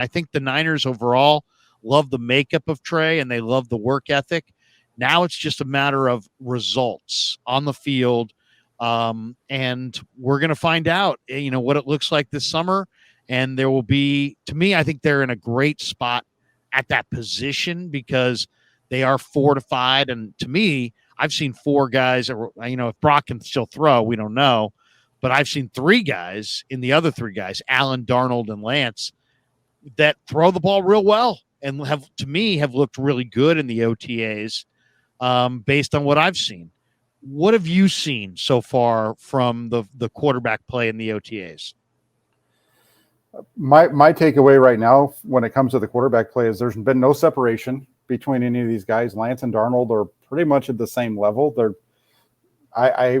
I think the Niners overall love the makeup of Trey and they love the work ethic. Now it's just a matter of results on the field. And we're going to find out, what it looks like this summer. And there will be, to me, I think they're in a great spot at that position because they are fortified. And to me, I've seen four guys that if Brock can still throw, we don't know. But I've seen three guys in the other three guys, Allen, Darnold, and Lance, that throw the ball real well and have looked really good in the OTAs based on what I've seen. What have you seen so far from the quarterback play in the OTAs? My takeaway right now when it comes to the quarterback play is there's been no separation between any of these guys. Lance and Darnold are pretty much at the same level. I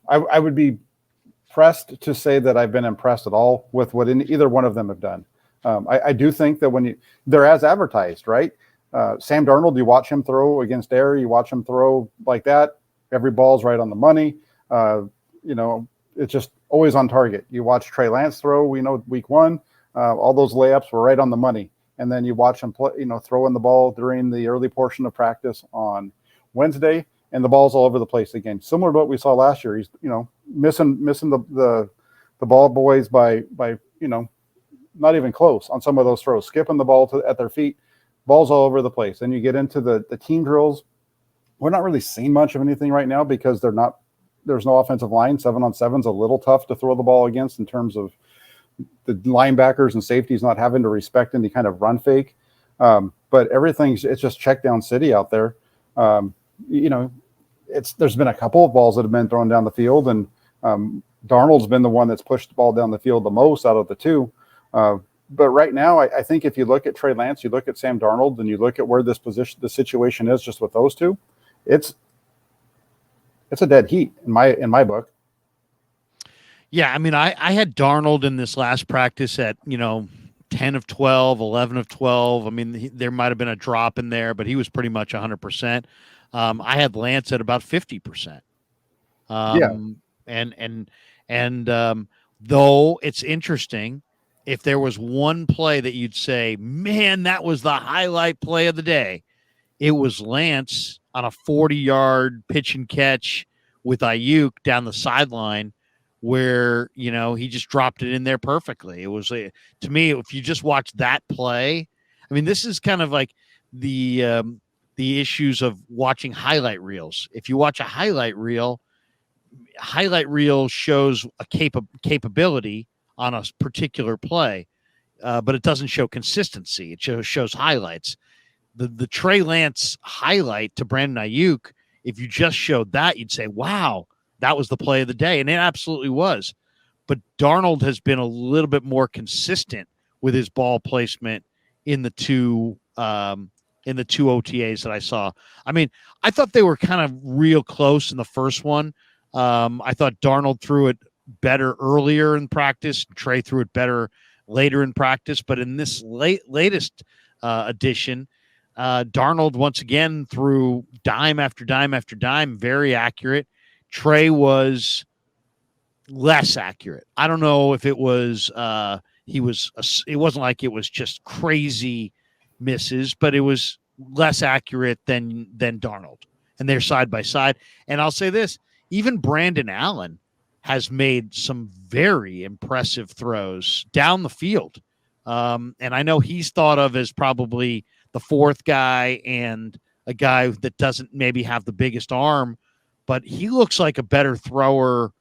would be pressed to say that I've been impressed at all with what either one of them have done. I do think that they're as advertised, right? Sam Darnold, you watch him throw against air, you watch him throw like that. Every ball's right on the money. It's just always on target. You watch Trey Lance throw, week one, all those layups were right on the money. And then you watch him play, throwing the ball during the early portion of practice on Wednesday, and the ball's all over the place again. Similar to what we saw last year. He's, missing the ball boys by not even close on some of those throws, skipping the ball at their feet, balls all over the place. Then you get into the team drills. We're not really seeing much of anything right now because there's no offensive line. 7-on-7's a little tough to throw the ball against in terms of the linebackers and safeties not having to respect any kind of run fake. But it's just check down city out there. There's been a couple of balls that have been thrown down the field, and Darnold's been the one that's pushed the ball down the field the most out of the two. But right now, I think if you look at Trey Lance, you look at Sam Darnold, and you look at where the situation is just with those two, it's a dead heat in my book. Yeah, I mean, I had Darnold in this last practice at 10 of 12, 11 of 12. I mean, there might have been a drop in there, but he was pretty much 100%. I had Lance at about 50%. And though it's interesting, if there was one play that you'd say, man, that was the highlight play of the day, it was Lance on a 40-yard pitch and catch with Ayuk down the sideline where, he just dropped it in there perfectly. It was, to me, if you just watch that play, I mean, this is kind of like the issues of watching highlight reels. If you watch a highlight reel shows a capability on a particular play, but it doesn't show consistency. It shows highlights. The Trey Lance highlight to Brandon Ayuk, if you just showed that, you'd say, wow, that was the play of the day. And it absolutely was. But Darnold has been a little bit more consistent with his ball placement in the two OTAs that I saw. I mean, I thought they were kind of real close in the first one. I thought Darnold threw it better earlier in practice. Trey threw it better later in practice. But in this latest edition, Darnold once again threw dime after dime after dime, very accurate. Trey was less accurate. I don't know if it was it wasn't like it was just crazy misses, but it was less accurate than Darnold. And they're side by side. And I'll say this, even Brandon Allen has made some very impressive throws down the field. And I know he's thought of as probably the fourth guy and a guy that doesn't maybe have the biggest arm, but he looks like a better thrower.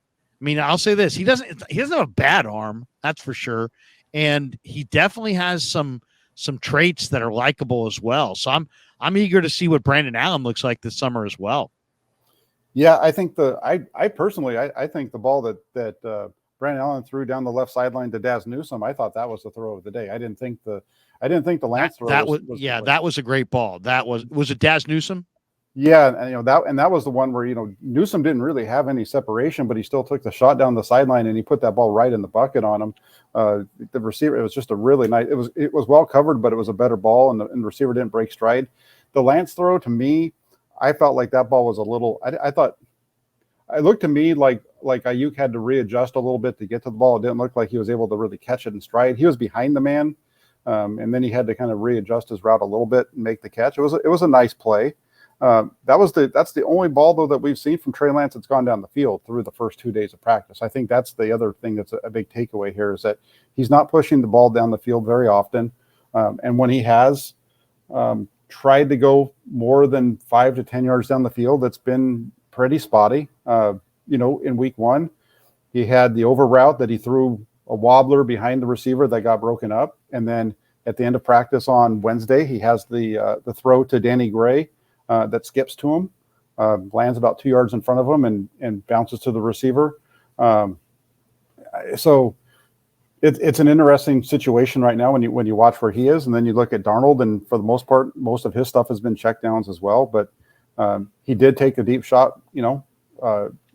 I mean, I'll say this, he doesn't have a bad arm, that's for sure. And he definitely has some traits that are likable as well. So I'm eager to see what Brandon Allen looks like this summer as well. Yeah, I think I personally think the ball that Brandon Allen threw down the left sideline to Daz Newsome, I thought that was the throw of the day. I didn't think the Lance throw was that was a great ball. Was it Daz Newsome? Yeah, and that was the one where Newsome didn't really have any separation, but he still took the shot down the sideline and he put that ball right in the bucket on him. The receiver, it was just a really nice. It was well covered, but it was a better ball, and the receiver didn't break stride. The Lance throw, to me, I felt like that ball was a little. I thought it looked to me like Ayuk had to readjust a little bit to get to the ball. It didn't look like he was able to really catch it in stride. He was behind the man, And then he had to kind of readjust his route a little bit and make the catch. It was a nice play. That's the only ball though that we've seen from Trey Lance that's gone down the field through the first 2 days of practice. I think that's the other thing that's a big takeaway here is that he's not pushing the ball down the field very often, and when he has tried to go more than 5 to 10 yards down the field, it's been pretty spotty. In week 1, he had the over route that he threw a wobbler behind the receiver that got broken up, and then at the end of practice on Wednesday, he has the throw to Danny Gray that skips to him, lands about 2 yards in front of him, and bounces to the receiver. So it's an interesting situation right now when you watch where he is, and then you look at Darnold, and for the most part, most of his stuff has been checkdowns as well. But he did take a deep shot.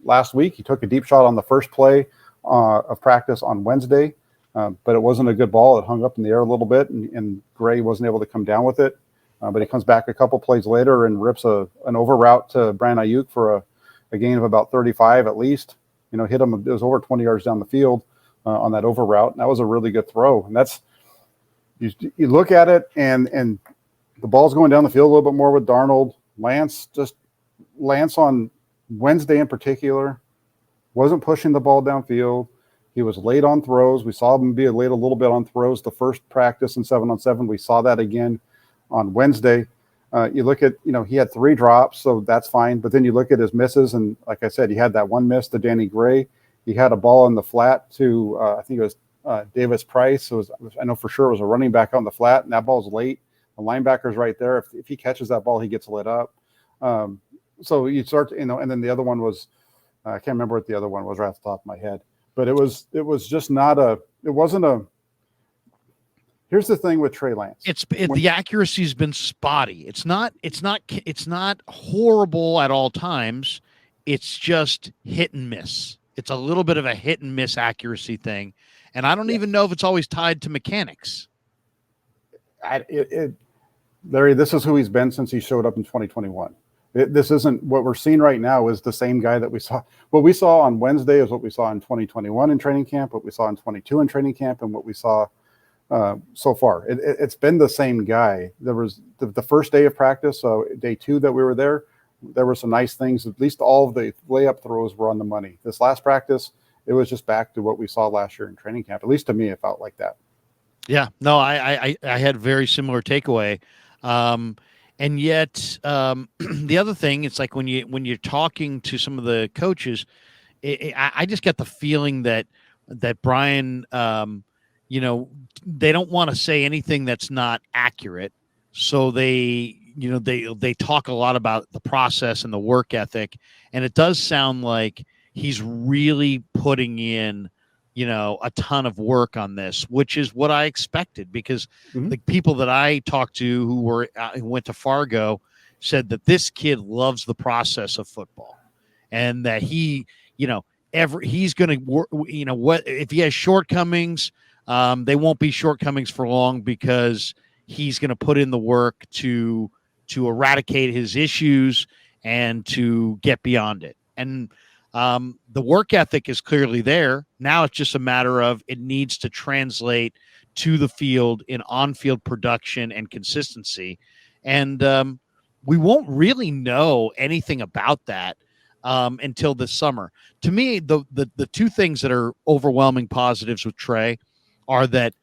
Last week he took a deep shot on the first play of practice on Wednesday, but it wasn't a good ball. It hung up in the air a little bit, and Gray wasn't able to come down with it. But he comes back a couple plays later and rips an over route to Brandon Ayuk for a gain of about 35 at least. Hit him. It was over 20 yards down the field on that over route. And that was a really good throw. And that's you look at it, and the ball's going down the field a little bit more with Darnold. Lance on Wednesday in particular wasn't pushing the ball downfield. He was late on throws. We saw him be late a little bit on throws the first practice in 7-on-7. We saw that again on Wednesday. You look at, he had 3 drops, so that's fine. But then you look at his misses, and like I said, he had that one miss to Danny Gray. He had a ball in the flat to, I think it was Davis Price. I know for sure it was a running back on the flat, and that ball's late. The linebacker's right there. If he catches that ball, he gets lit up. So you start, and then the other one was, I can't remember what the other one was right off the top of my head. But it was just not it wasn't a. Here's the thing with Trey Lance. The accuracy's been spotty. It's not horrible at all times. It's just hit and miss. It's a little bit of a hit and miss accuracy thing. And I don't even know if it's always tied to mechanics. Larry, this is who he's been since he showed up in 2021. This isn't what we're seeing right now is the same guy that we saw. What we saw on Wednesday is what we saw in 2021 in training camp, what we saw in 22 in training camp, and what we saw so far. It's been the same guy. There was the first day of practice, so day 2 that we were there were some nice things. At least all of the layup throws were on the money. This last practice, it was just back to what we saw last year in training camp. At least to me, it felt like that. Yeah, no, I had very similar takeaway. And yet, the other thing, it's like when you're talking to some of the coaches, I just get the feeling that Brian, they don't want to say anything that's not accurate. So they talk a lot about the process and the work ethic. And it does sound like he's really putting in, a ton of work on this, which is what I expected, because the people that I talked to who went to Fargo said that this kid loves the process of football, and that he's going to work. What if he has shortcomings? They won't be shortcomings for long, because he's going to put in the work to eradicate his issues and to get beyond it. And the work ethic is clearly there. Now it's just a matter of it needs to translate to the field in on-field production and consistency. And we won't really know anything about that until this summer. To me, the 2 things that are overwhelming positives with Trey are that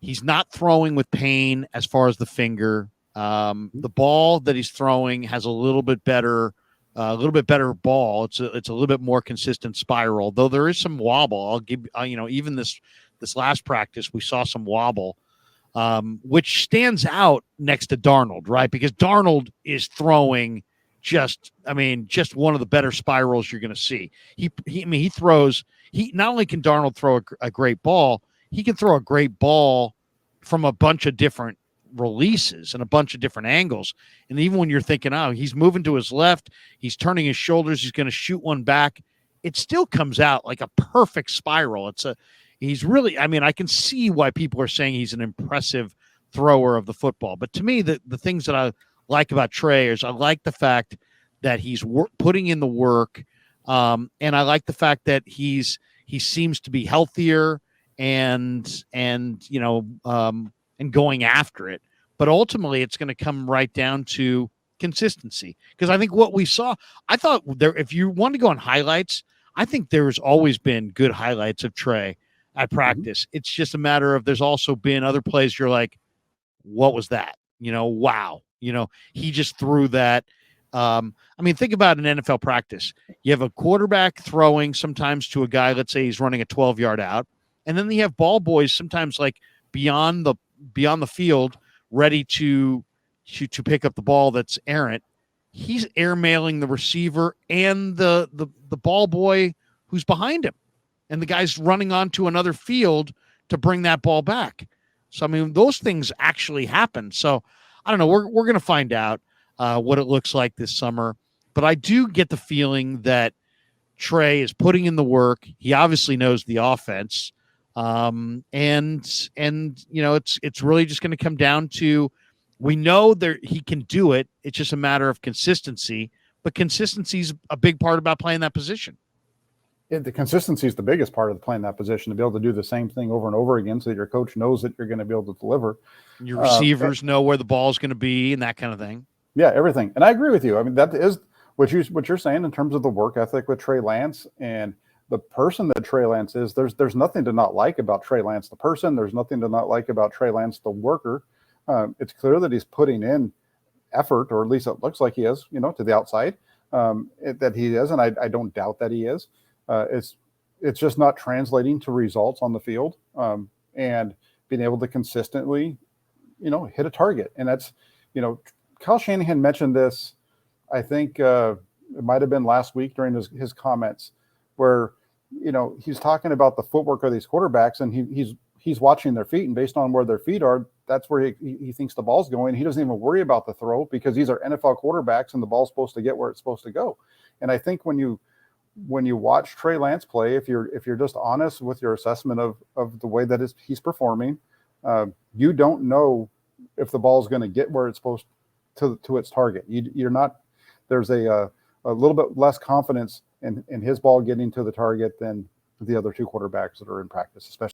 he's not throwing with pain as far as the finger. The ball that he's throwing has a little bit better ball. It's a little bit more consistent spiral, though there is some wobble. I'll give even this last practice we saw some wobble, which stands out next to Darnold, right? Because Darnold is throwing just one of the better spirals you're going to see. He throws. He not only can Darnold throw a great ball, he can throw a great ball from a bunch of different releases and a bunch of different angles. And even when you're thinking, oh, he's moving to his left, he's turning his shoulders, he's going to shoot one back, it still comes out like a perfect spiral. He's really, I can see why people are saying he's an impressive thrower of the football. But to me, the things that I like about Trey is I like the fact that he's putting in the work. And I like the fact that he seems to be healthier and and going after it. But ultimately, it's going to come right down to consistency. Because I think what we saw, I thought there, if you want to go on highlights, I think there's always been good highlights of Trey at practice. It's just a matter of there's also been other plays you're like, what was that? Wow. He just threw that. I mean, think about an NFL practice. You have a quarterback throwing sometimes to a guy, let's say he's running a 12-yard out, and then you have ball boys sometimes like beyond the field, ready to pick up the ball that's errant. He's airmailing the receiver and the ball boy who's behind him, and the guy's running onto another field to bring that ball back. So I mean, those things actually happen. So I don't know. We're going to find out what it looks like this summer, but I do get the feeling that Trey is putting in the work. He obviously knows the offense, and it's really just going to come down to, we know that he can do it. It's just a matter of consistency, but consistency is a big part about playing that position. The consistency is the biggest part of playing that position, to be able to do the same thing over and over again so that your coach knows that you're going to be able to deliver. Your receivers know where the ball is going to be and that kind of thing. Yeah, everything. And I agree with you. I mean, that is what you're saying in terms of the work ethic with Trey Lance and the person that Trey Lance is. There's nothing to not like about Trey Lance, the person. There's nothing to not like about Trey Lance, the worker. It's clear that he's putting in effort, or at least it looks like he is, to the outside, that he is. And I don't doubt that he is. It's just not translating to results on the field, and being able to consistently, hit a target. And that's, Kyle Shanahan mentioned this, I think it might have been last week during his comments, where, he's talking about the footwork of these quarterbacks, and he's watching their feet, and based on where their feet are, that's where he thinks the ball's going. He doesn't even worry about the throw, because these are NFL quarterbacks and the ball's supposed to get where it's supposed to go. And I think when you watch Trey Lance play, if you're just honest with your assessment of the way that he's performing, you don't know if the ball is going to get where it's supposed to its target. You're not. There's a little bit less confidence in his ball getting to the target than the other two quarterbacks that are in practice, especially